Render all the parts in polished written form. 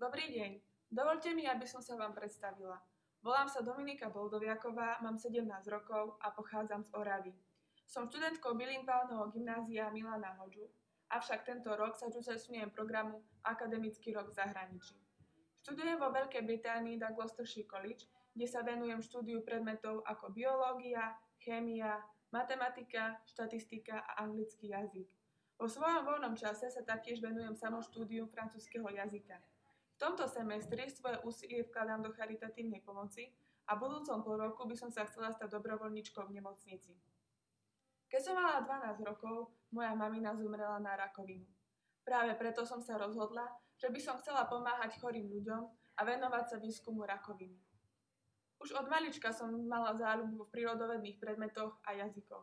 Dobrý deň. Dovoľte mi, aby som sa vám predstavila. Volám sa Dominika Boldoviaková, mám 17 rokov a pochádzam z Oravy. Som študentkou bilingválneho gymnázia Milana Hodžu, avšak tento rok sa zúčastňujem programu Akademický rok v zahraničí. Študujem vo Veľkej Británii na Gloucestershire College, kde sa venujem štúdiu predmetov ako biológia, chémia, matematika, štatistika a anglický jazyk. Vo svojom voľnom čase sa taktiež venujem samoštúdiu francúzskeho jazyka. V tomto semestri svoje úsilie vkladám do charitatívnej pomoci a v budúcom polroku by som sa chcela stať dobrovoľníčkou v nemocnici. Keď som mala 12 rokov, moja mamina zomrela na rakovinu. Práve preto som sa rozhodla, že by som chcela pomáhať chorým ľuďom a venovať sa výskumu rakoviny. Už od malička som mala záľubu v prírodovedných predmetoch a jazykoch.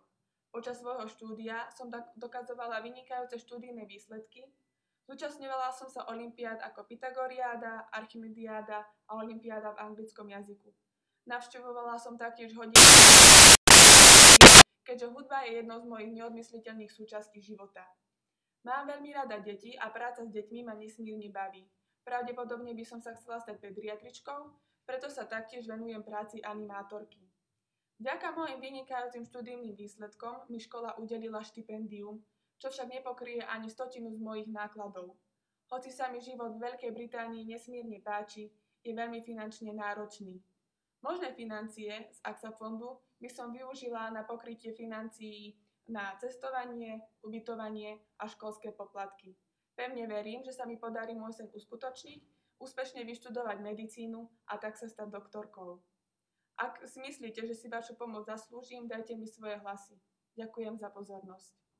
Počas svojho štúdia som dokazovala vynikajúce štúdijné výsledky. Zúčastňovala som sa olympiád ako Pythagoriáda, Archimediáda a olympiáda v anglickom jazyku. Navštevovala som taktiež hodiny, keďže hudba je jednou z mojich neodmysliteľných súčastí života. Mám veľmi rada deti a práca s deťmi ma nesmierne baví. Pravdepodobne by som sa chcela stať pediatričkou, preto sa taktiež venujem práci animátorky. Vďaka mojim vynikajúcim študijným výsledkom mi škola udelila štipendium, čo však nepokryje ani 100% z mojich nákladov. Hoci sa mi život v Veľkej Británii nesmierne páči, je veľmi finančne náročný. Možné financie z AXA fondu by som využila na pokrytie financií na cestovanie, ubytovanie a školské poplatky. Pevne verím, že sa mi podarí môj sen uskutočniť, úspešne vyštudovať medicínu a tak sa stať doktorkou. Ak si myslíte, že si vašu pomoc zaslúžim, dajte mi svoje hlasy. Ďakujem za pozornosť.